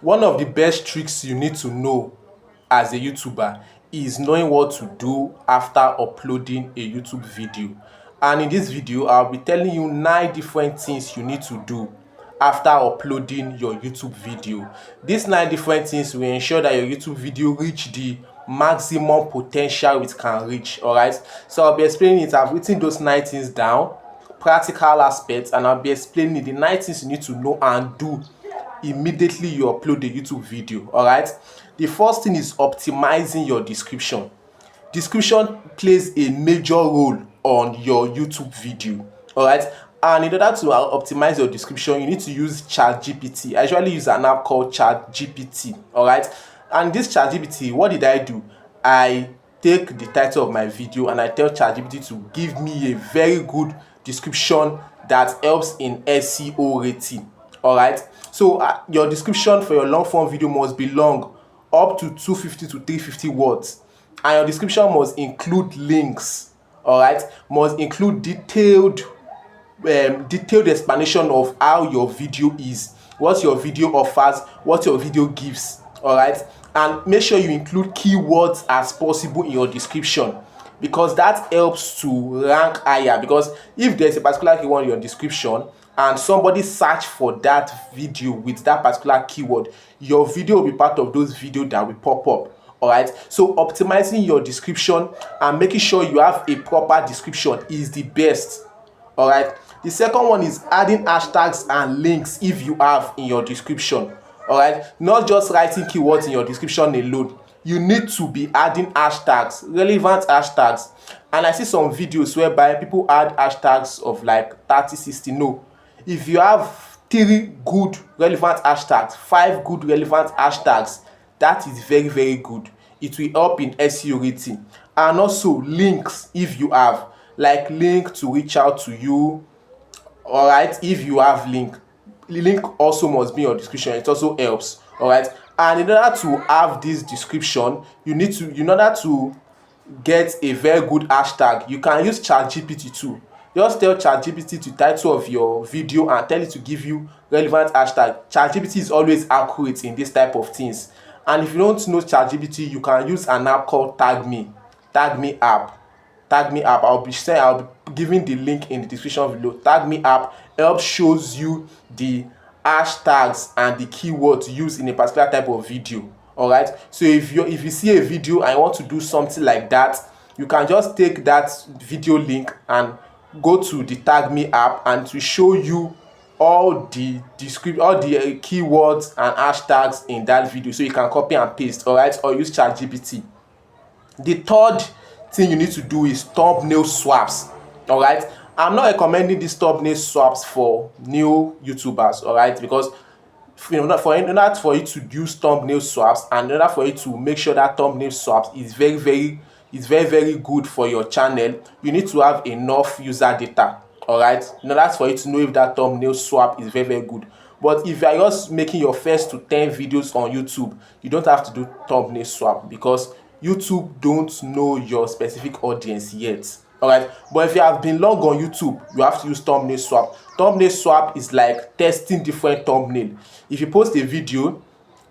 One of the best tricks you need to know as a YouTuber is knowing what to do after uploading a YouTube video. And in this video, I'll be telling you 9 different things you need to do after uploading your YouTube video. These 9 different things will ensure that your YouTube video reach the maximum potential it can reach. Alright, so I'll be explaining it. I've written those 9 things down, practical aspects, and I'll be explaining the 9 things you need to know and do immediately you upload the YouTube video. Alright, the first thing is optimizing your description. Description plays a major role on your YouTube video. Alright, and in order to optimize your description, you need to use ChatGPT. I usually use an app called ChatGPT. Alright, and this ChatGPT, what did I do? I take the title of my video and I tell ChatGPT to give me a very good description that helps in SEO rating. Alright, so your description for your long form video must be long, up to 250 to 350 words, and your description must include links. Alright, must include detailed explanation of how your video is, what your video offers, what your video gives. Alright, and make sure you include keywords as possible in your description, because that helps to rank higher. Because if there's a particular keyword in your description and somebody search for that video with that particular keyword, your video will be part of those videos that will pop up. Alright, so optimizing your description and making sure you have a proper description is the best. Alright, the second one is adding hashtags and links if you have in your description. Alright, not just writing keywords in your description alone. You need to be adding hashtags, relevant hashtags. And I see some videos whereby people add hashtags of like 30, 60. No, if you have 3 good relevant hashtags, 5 good relevant hashtags, that is very, very good. It will help in SEO rating. And also links if you have, like link to reach out to you. Alright, if you have link also must be in your description. It also helps. Alright, and in order to have this description, you need to, in order to get a very good hashtag, you can use ChatGPT too. Just tell ChatGPT to title of your video and tell it to give you relevant hashtag. ChatGPT is always accurate in this type of things. And if you don't know ChatGPT, you can use an app called TagMe app. I'll be giving the link in the description below. TagMe app helps shows you the hashtags and the keywords used in a particular type of video. Alright, so if you see a video and you want to do something like that, you can just take that video link and go to the TagMe app, and to show you all the keywords and hashtags in that video, so you can copy and paste. Alright, or use ChatGPT. The third thing you need to do is thumbnail swaps. Alright, I'm not recommending these thumbnail swaps for new YouTubers. Alright, because in order for you to use thumbnail swaps, and in order for you to make sure that thumbnail swaps is very, very good for your channel, you need to have enough user data. Alright, in order for you to know if that thumbnail swap is very, very good. But if you are just making your first to 10 videos on YouTube, you don't have to do thumbnail swap, because YouTube don't know your specific audience yet. Alright, but if you have been long on YouTube, you have to use thumbnail swap. Thumbnail swap is like testing different thumbnail. If you post a video,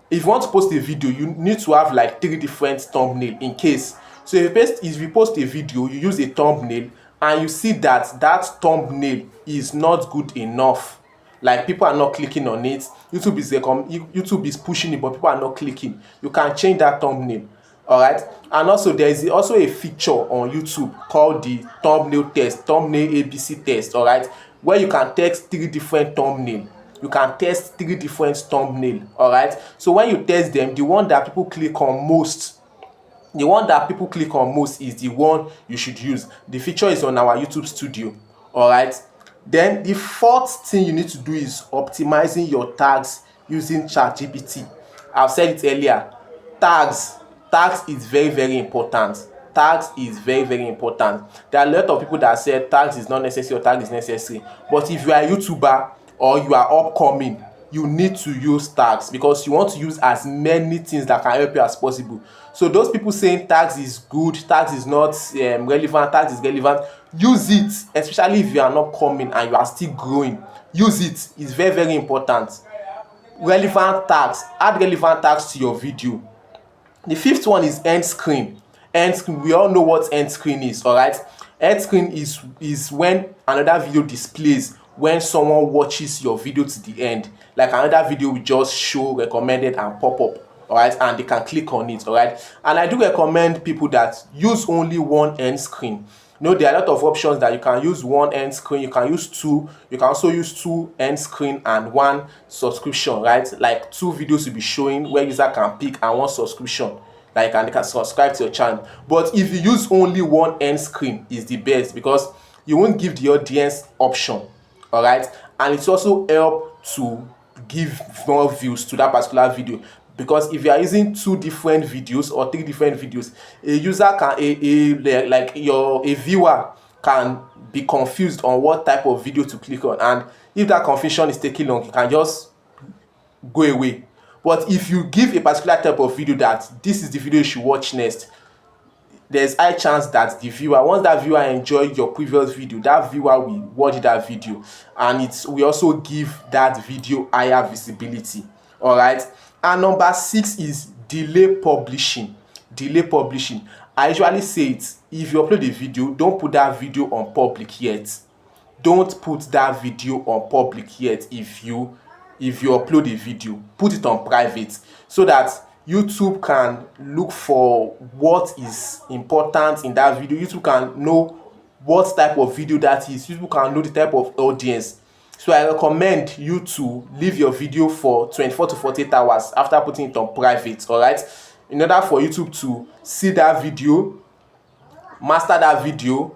if you want to post a video, you need to have like 3 different thumbnail in case. So if you post a video, you use a thumbnail and you see that that thumbnail is not good enough, like people are not clicking on it, YouTube is pushing it but people are not clicking, you can change that thumbnail. Alright, and also there is also a feature on YouTube called the thumbnail ABC test. Alright, where you can test 3 different thumbnail. You can test 3 different thumbnail. Alright, so when you test them, the one that people click on most is the one you should use. The feature is on our YouTube studio. Alright, then the fourth thing you need to do is optimizing your tags using ChatGPT. I've said it earlier. Tags is very, very important. Tags is very, very important. There are a lot of people that say tags is not necessary or tag is necessary, but if you are a YouTuber or you are upcoming, you need to use tags, because you want to use as many things that can help you as possible. So those people saying tags is good, tags is not relevant, tags is relevant, use it, especially if you are not coming and you are still growing. Use it. It's very, very important. relevant tags. Add relevant tags to your video. The fifth one is end screen. End screen, we all know what end screen is, all right? End screen is when another video displays when someone watches your video to the end. Like another video will just show recommended and pop up, all right, and they can click on it, all right? And I do recommend people that use only one end screen. You know, there are a lot of options that you can use one end screen, you can use two, you can also use two end screen and one subscription, right? Like two videos will be showing where user can pick and one subscription, like, and they can subscribe to your channel. But if you use only one end screen, is the best, because you won't give the audience option, all right? And it's also help to give more views to that particular video, because if you are using two different videos or three different videos, a user can a viewer can be confused on what type of video to click on, and if that confusion is taking long, you can just go away. But if you give a particular type of video that this is the video you should watch next, there's high chance that the viewer, once that viewer enjoyed your previous video, that viewer will watch that video, and it will also give that video higher visibility, all right? And number 6 is delay publishing. Delay publishing, I usually say it, if you upload a video, don't put that video on public yet. Don't put that video on public yet. If you upload a video, put it on private, so that YouTube can look for what is important in that video. YouTube can know what type of video that is. YouTube can know the type of audience. So I recommend you to leave your video for 24 to 48 hours after putting it on private, all right? In order for YouTube to see that video, master that video,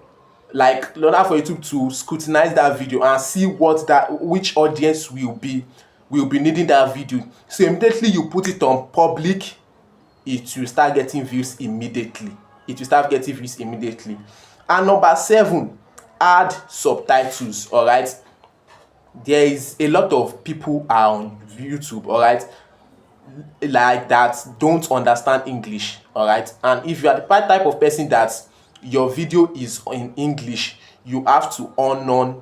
like in order for YouTube to scrutinize that video and see which audience will be needing that video. So immediately you put it on public, it will start getting views immediately. And number 7, add subtitles, all right? There is a lot of people on YouTube, all right, like that don't understand English, all right? And if you are the type of person that your video is in English, you have to on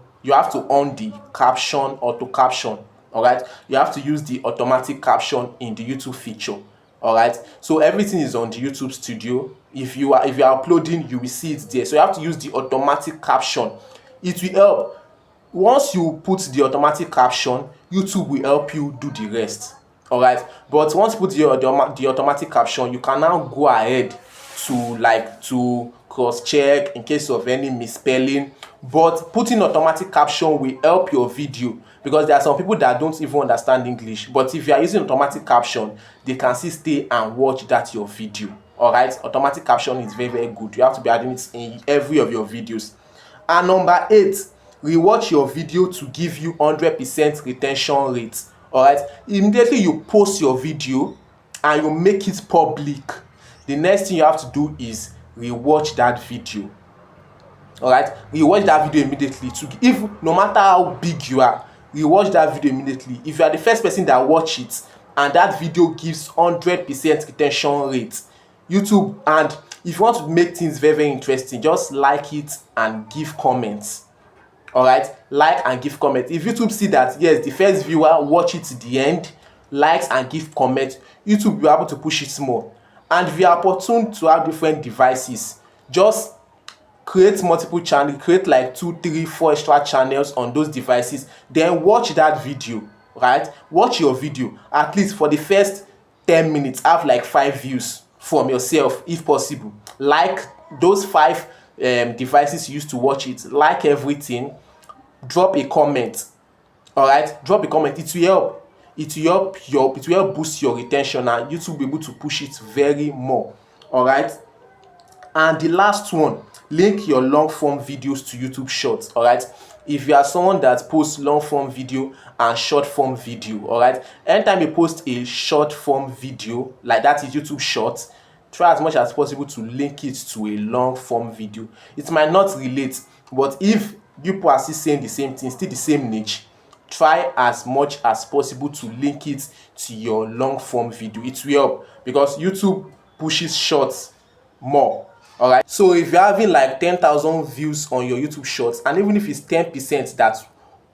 the caption, auto caption, all right? You have to use the automatic caption in the YouTube feature, all right? So everything is on the YouTube Studio. If you are uploading, you will see it there. So you have to use the automatic caption. It will help. Once you put the automatic caption, YouTube will help you do the rest, all right? But once you put the automatic caption, you can now go ahead to cross check in case of any misspelling. But putting automatic caption will help your video, because there are some people that don't even understand English, but if you are using automatic caption, they can still stay and watch your video, all right? Automatic caption is very, very good. You have to be adding it in every of your videos. And number 8, rewatch your video to give you 100% retention rate, all right? Immediately you post your video and you make it public, the next thing you have to do is rewatch that video, all right? Rewatch that video immediately. No matter how big you are, rewatch that video immediately. If you are the first person that watch it and that video gives 100% retention rate, YouTube, and if you want to make things very, very interesting, just like it and give comments, all right? Like and give comment. If YouTube see that yes, the first viewer watch it to the end, likes and give comment, YouTube will be able to push it more. And if you are opportune to have different devices, just create multiple channels, create like 2, 3, 4 extra channels on those devices, then watch that video, right? Watch your video at least for the first 10 minutes, have like 5 views from yourself if possible. Like those 5 devices you used to watch it, like everything, drop a comment, all right? Drop a comment. It will help boost your retention, and YouTube will be able to push it very more, all right? And the last one, link your long form videos to YouTube Shorts, all right? If you are someone that posts long form video and short form video, all right, anytime you post a short form video, like that is YouTube Shorts, try as much as possible to link it to a long form video. It might not relate, but if you are still saying the same thing, still the same niche, try as much as possible to link it to your long form video. It will help, because YouTube pushes shorts more, all right? So if you're having like 10,000 views on your YouTube Shorts, and even if it's 10% that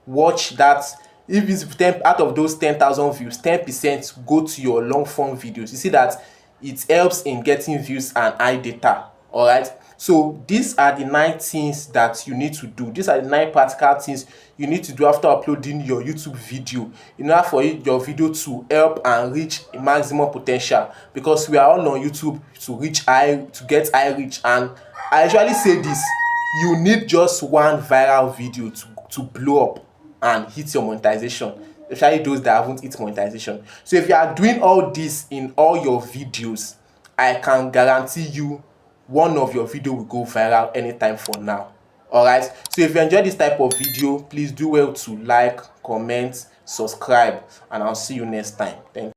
watch that if it's 10 out of those 10,000 views, 10% go to your long form videos. You see that it helps in getting views and high data. All right, so these are the 9 things that you need to do. These are the 9 practical things you need to do after uploading your YouTube video in order for your video to help and reach a maximum potential, because we are all on YouTube to get high reach. And I usually say this: you need just one viral video to blow up and hit your monetization, especially those that haven't hit monetization. So if you are doing all this in all your videos, I can guarantee you one of your video will go viral anytime from now. All right, so if you enjoy this type of video, please do well to like, comment, subscribe, and I'll see you next time. Thank you.